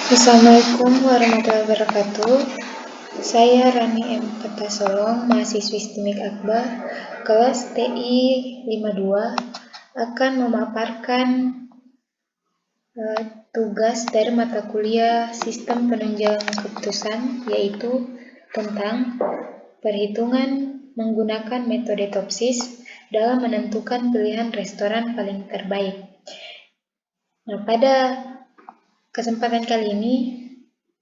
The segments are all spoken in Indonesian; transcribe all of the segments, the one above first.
Assalamualaikum warahmatullahi wabarakatuh. Saya Rani M. Petasolong, mahasiswi STIMIK Akbar, kelas TI 52, akan memaparkan tugas dari mata kuliah Sistem Penunjang Keputusan, yaitu tentang perhitungan menggunakan metode TOPSIS dalam menentukan pilihan restoran paling terbaik. Nah, pada kesempatan kali ini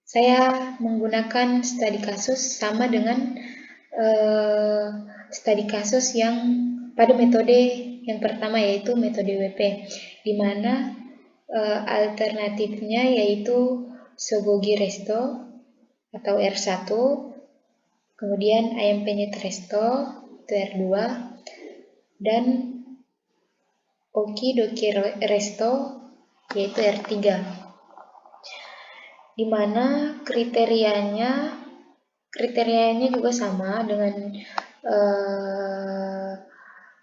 saya menggunakan studi kasus sama dengan studi kasus yang pada metode yang pertama, yaitu metode WP, di mana alternatifnya yaitu Sogogi Resto atau R1, kemudian Ayam Penyet Resto itu R2, dan Oki Doki Resto yaitu R3. Di mana kriterianya juga sama dengan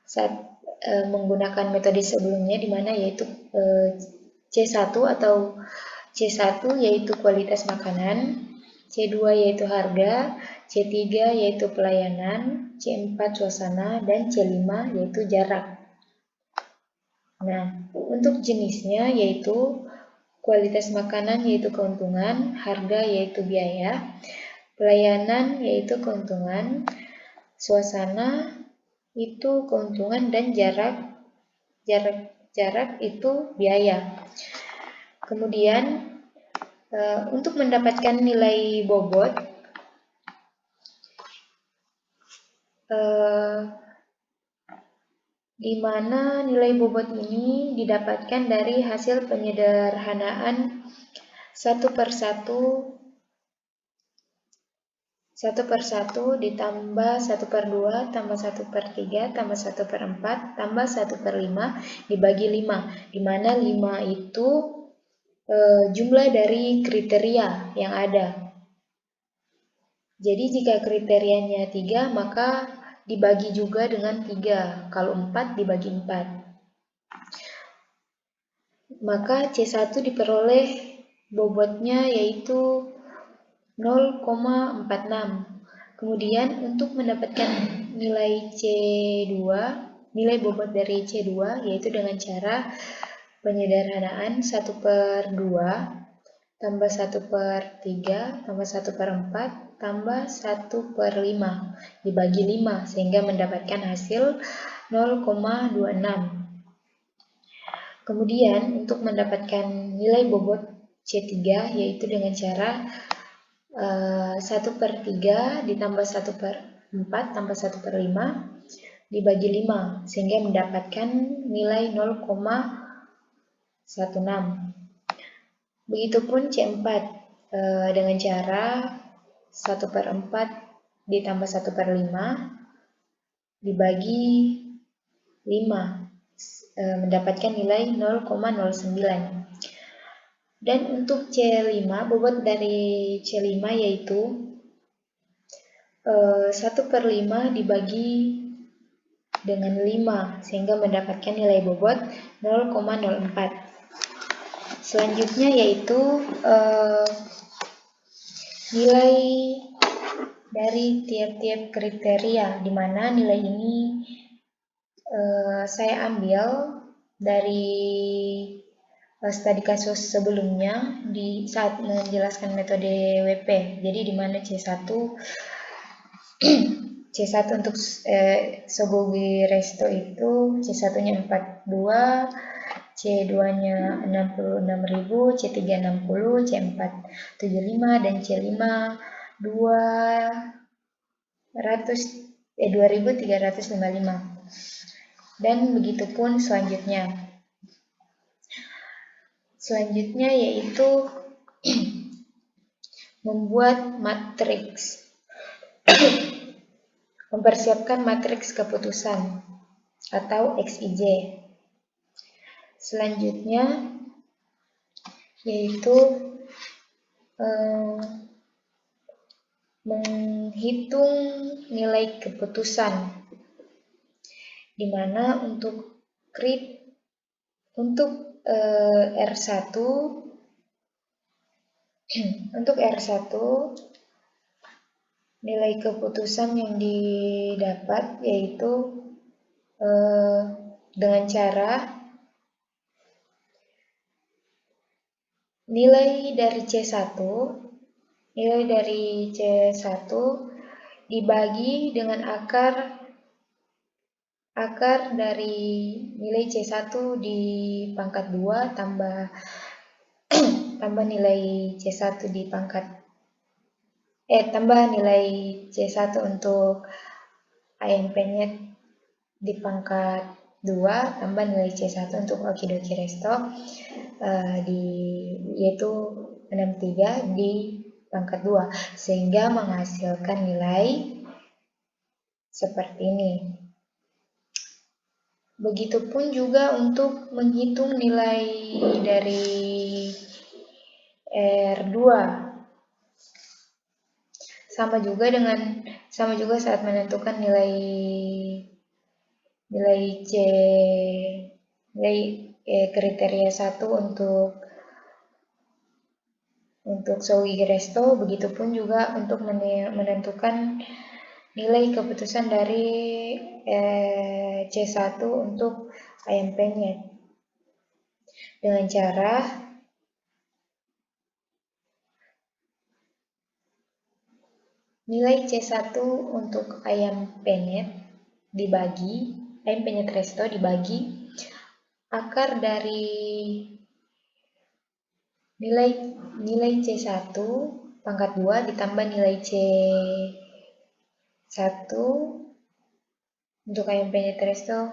saat menggunakan metode sebelumnya, di mana yaitu C1 atau C1 yaitu kualitas makanan, C2 yaitu harga, C3 yaitu pelayanan, C4 suasana, dan C5 yaitu jarak. Nah, untuk jenisnya yaitu kualitas makanan yaitu keuntungan, harga yaitu biaya, pelayanan yaitu keuntungan, suasana itu keuntungan, dan jarak itu biaya. Kemudian untuk mendapatkan nilai bobot, di mana nilai bobot ini didapatkan dari hasil penyederhanaan satu per satu ditambah 1/2 tambah 1/3 tambah 1/4 tambah 1/5 dibagi 5, di mana 5 itu jumlah dari kriteria yang ada. Jadi jika kriterianya 3, maka dibagi juga dengan 3. Kalau 4 dibagi 4. Maka C1 diperoleh bobotnya yaitu 0,46. Kemudian untuk mendapatkan nilai C2, nilai bobot dari C2 yaitu dengan cara penyederhanaan 1/2 tambah 1/3 tambah 1/4 tambah 1/5 dibagi 5 sehingga mendapatkan hasil 0,26. Kemudian untuk mendapatkan nilai bobot C3 yaitu dengan cara 1/3 ditambah 1/4 tambah 1/5 dibagi 5 sehingga mendapatkan nilai 0,16. Begitupun C4 dengan cara 1/4 ditambah 1/5 dibagi 5 mendapatkan nilai 0,09. Dan untuk C5, bobot dari C5 yaitu 1/5 dibagi dengan 5 sehingga mendapatkan nilai bobot 0,04. Selanjutnya yaitu nilai dari tiap-tiap kriteria, di mana nilai ini saya ambil dari studi kasus sebelumnya di saat menjelaskan metode WP. Jadi di mana C1 untuk Sogogi Resto itu C1-nya 42, C2-nya 66.000, C3 60, C4 75, dan C5 2.355. Dan begitupun selanjutnya. Selanjutnya yaitu membuat matriks. Mempersiapkan matriks keputusan atau XIJ. Selanjutnya yaitu menghitung nilai keputusan, di mana untuk R1 Untuk R1, nilai keputusan yang didapat yaitu dengan cara nilai dari C1 dibagi dengan akar dari nilai C1 di pangkat 2 tambah nilai C1 di pangkat tambah nilai C1 untuk ayam penyet di pangkat 2 tambah nilai C1 untuk okidoki resto yaitu 63 di pangkat 2 sehingga menghasilkan nilai seperti ini. Begitupun juga untuk menghitung nilai dari R2. Sama juga saat menentukan nilai kriteria 1 untuk Sougi Resto, begitupun juga untuk menentukan nilai keputusan dari C1 untuk ayam penyet dengan cara nilai C1 untuk ayam penyet resto dibagi akar dari nilai C1 pangkat 2 ditambah nilai C1 untuk ayam penyet resto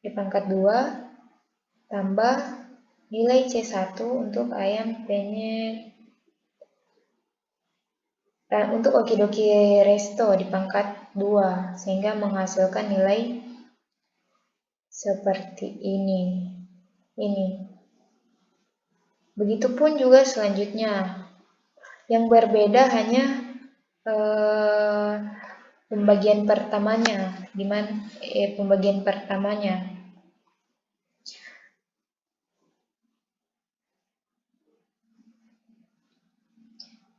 di pangkat 2 tambah nilai C1 untuk ayam penyet untuk okidoki resto di pangkat 2 sehingga menghasilkan nilai seperti ini. Begitupun juga selanjutnya. Yang berbeda hanya pembagian pertamanya.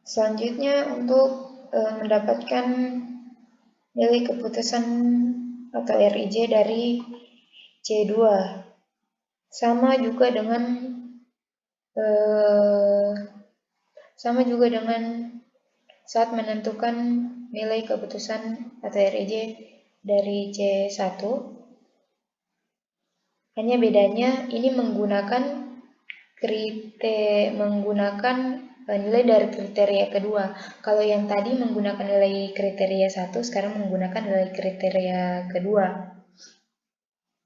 Selanjutnya untuk mendapatkan nilai keputusan atau RIJ dari C2. Sama juga dengan saat menentukan nilai keputusan atau RIJ dari C1. Hanya bedanya ini menggunakan nilai dari kriteria kedua. Kalau yang tadi menggunakan nilai kriteria 1, sekarang menggunakan nilai kriteria kedua.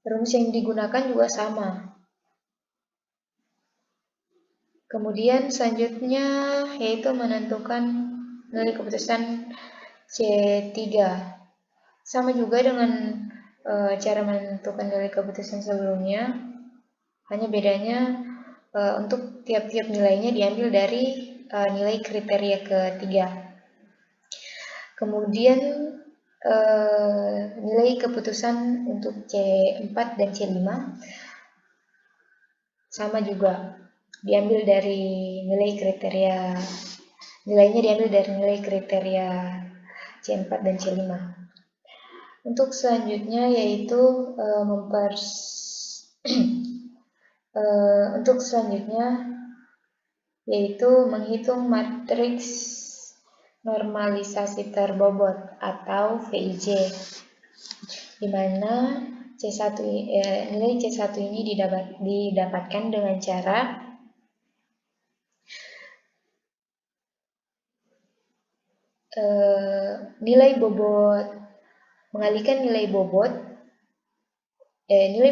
Rumus yang digunakan juga sama. Kemudian selanjutnya yaitu menentukan nilai keputusan C3. Sama juga dengan cara menentukan nilai keputusan sebelumnya. Hanya bedanya untuk tiap-tiap nilainya diambil dari nilai kriteria ketiga. Kemudian nilai keputusan untuk C4 dan C5 sama juga nilainya diambil dari nilai kriteria C4 dan C5. Untuk selanjutnya yaitu menghitung matriks normalisasi terbobot atau VIJ, di mana nilai C1 ini didapatkan dengan cara mengalihkan nilai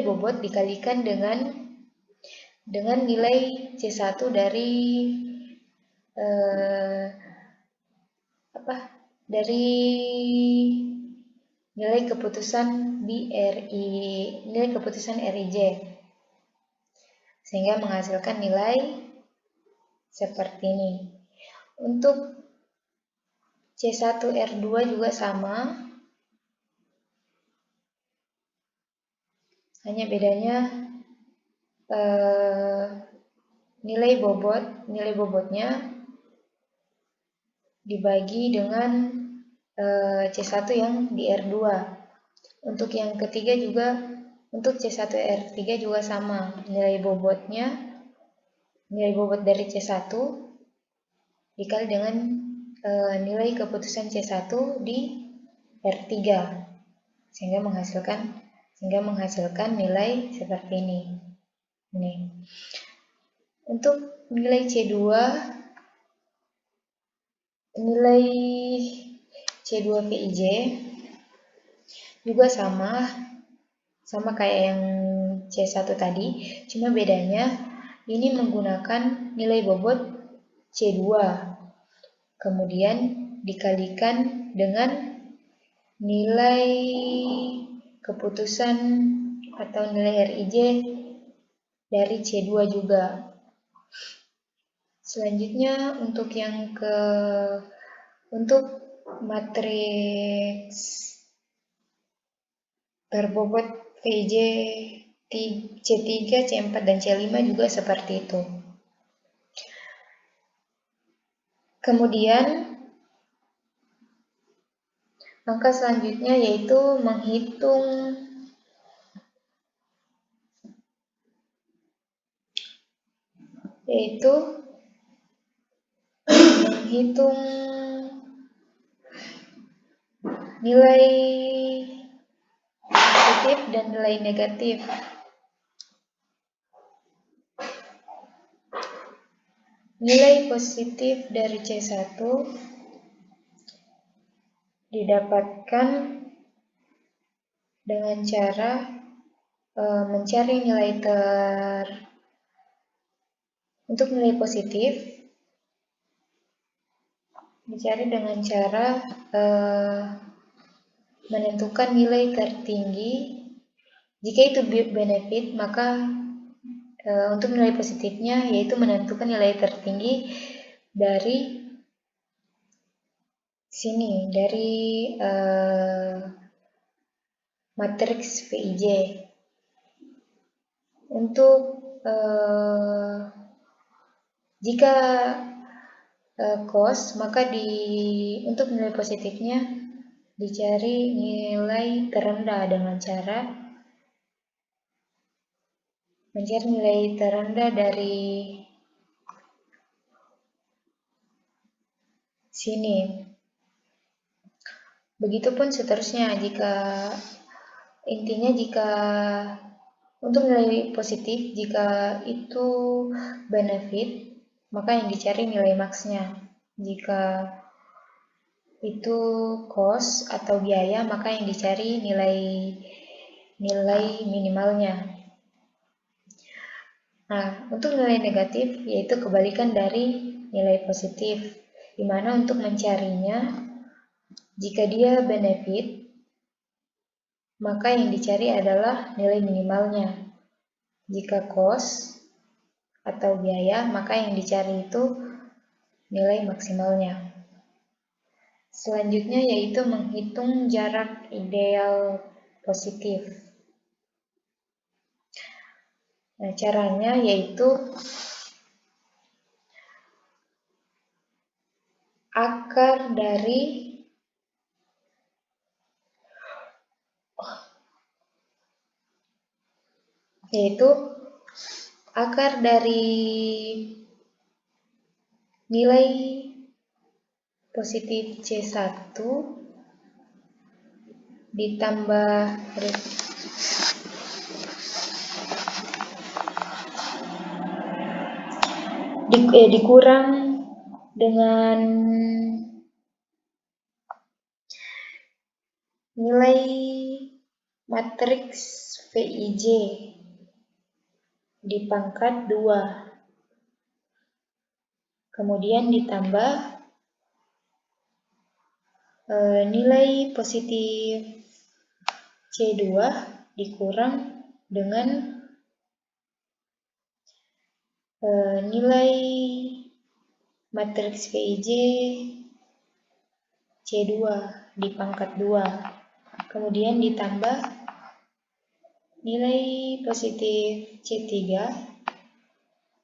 bobot dikalikan dengan nilai C1 dari nilai keputusan RIJ sehingga menghasilkan nilai seperti ini. Untuk C1 R2 juga sama, hanya bedanya nilai bobotnya dibagi dengan C1 yang di R2. Untuk yang ketiga juga, untuk C1 R3 juga sama, nilai bobot dari C1 dikali dengan nilai keputusan C1 di R3 sehingga menghasilkan nilai seperti ini. Untuk nilai C2 VIJ juga sama kayak yang C1 tadi, cuma bedanya ini menggunakan nilai bobot C2 kemudian dikalikan dengan nilai keputusan atau nilai RIJ dari C2 juga. Selanjutnya untuk matriks berbobot VIJ C3, C4, dan C5 juga seperti itu. Kemudian langkah selanjutnya yaitu menghitung nilai positif dan nilai negatif. Nilai positif dari C1 didapatkan dengan cara mencari untuk nilai positif dicari dengan cara menentukan nilai tertinggi. Jika itu benefit, maka untuk nilai positifnya yaitu menentukan nilai tertinggi dari sini, dari matriks VIJ. Untuk jika cost, maka untuk nilai positifnya dicari nilai terendah dengan cara mencari nilai terendah dari sini. Begitupun seterusnya, jika untuk nilai positif, jika itu benefit, maka yang dicari nilai max-nya. Jika itu cost atau biaya, maka yang dicari nilai minimalnya. Nah, untuk nilai negatif yaitu kebalikan dari nilai positif, di mana untuk mencarinya, jika dia benefit, maka yang dicari adalah nilai minimalnya. Jika cost atau biaya, maka yang dicari itu nilai maksimalnya. Selanjutnya yaitu menghitung jarak ideal positif. Nah, caranya yaitu akar dari nilai positif C1 ditambah dikurang dengan nilai matriks VIJ di pangkat 2. Kemudian ditambah nilai positif C2 dikurang dengan nilai matriks VIJ C2 di pangkat 2. Kemudian ditambah nilai positif C3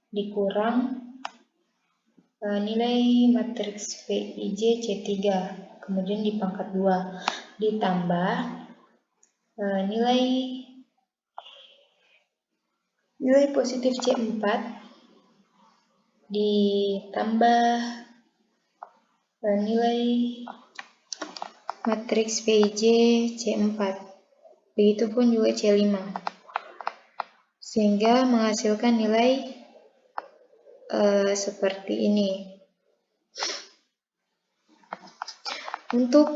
dikurang nilai matriks PIJ C3, kemudian dipangkat 2, ditambah nilai positif C4, ditambah nilai matriks PIJ C4, begitupun juga C5, sehingga menghasilkan nilai seperti ini. Untuk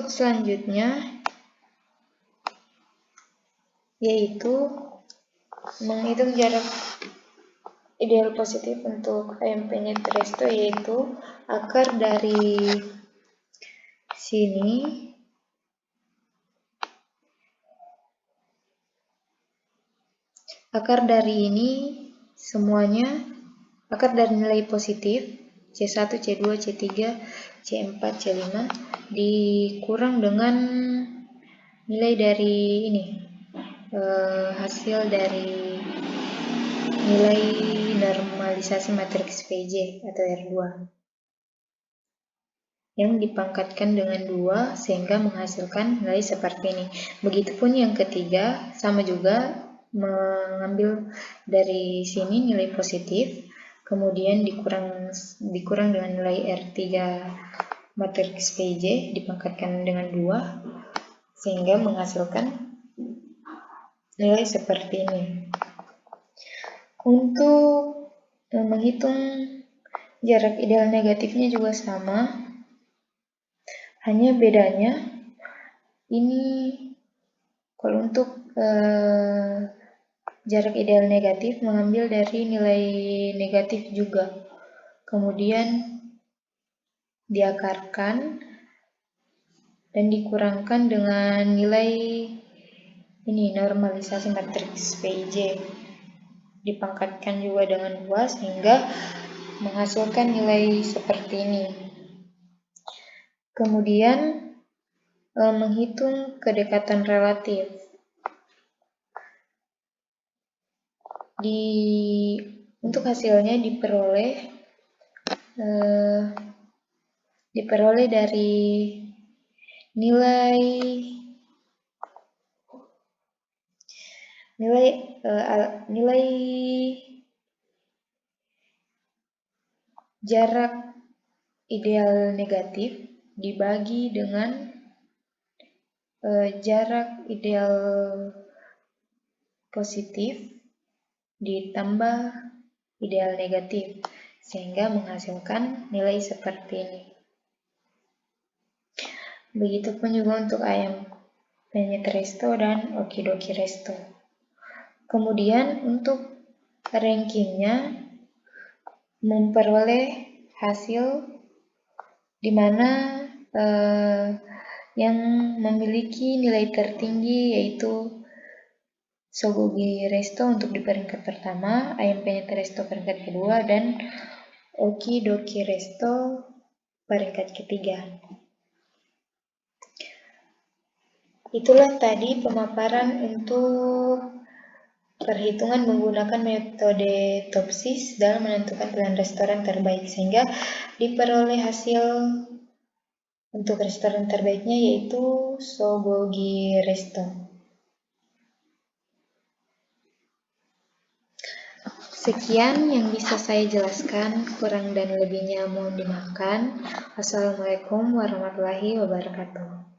selanjutnya, yaitu menghitung jarak ideal positif untuk AMP-nya Tresto, yaitu akar dari sini ini semuanya akar dari nilai positif C1, C2, C3, C4, C5 dikurang dengan nilai dari ini, hasil dari nilai normalisasi matriks PIJ atau R2 yang dipangkatkan dengan 2 sehingga menghasilkan nilai seperti ini. Begitupun yang ketiga, sama juga mengambil dari sini nilai positif, kemudian dikurang dengan nilai R3 matriks PIJ dipangkatkan dengan 2 sehingga menghasilkan nilai seperti ini. Untuk menghitung jarak ideal negatifnya juga sama, hanya bedanya ini kalau untuk jarak ideal negatif mengambil dari nilai negatif juga, kemudian diakarkan dan dikurangkan dengan nilai ini normalisasi matriks PIJ, dipangkatkan juga dengan 2 sehingga menghasilkan nilai seperti ini. Kemudian menghitung kedekatan relatif. Untuk hasilnya diperoleh dari nilai jarak ideal negatif dibagi dengan jarak ideal positif ditambah ideal negatif sehingga menghasilkan nilai seperti ini. Begitupun juga untuk AMP-nya Tresto dan Okidoki Resto. Kemudian untuk rankingnya memperoleh hasil di mana yang memiliki nilai tertinggi yaitu Sogogi Resto untuk di peringkat pertama, AMP-nya Tresto peringkat kedua, dan Okidoki Resto peringkat ketiga. Itulah tadi pemaparan untuk perhitungan menggunakan metode TOPSIS dalam menentukan pilihan restoran terbaik, sehingga diperoleh hasil untuk restoran terbaiknya yaitu Sogogi Resto. Sekian yang bisa saya jelaskan, kurang dan lebihnya mohon dimaafkan. Wassalamualaikum warahmatullahi wabarakatuh.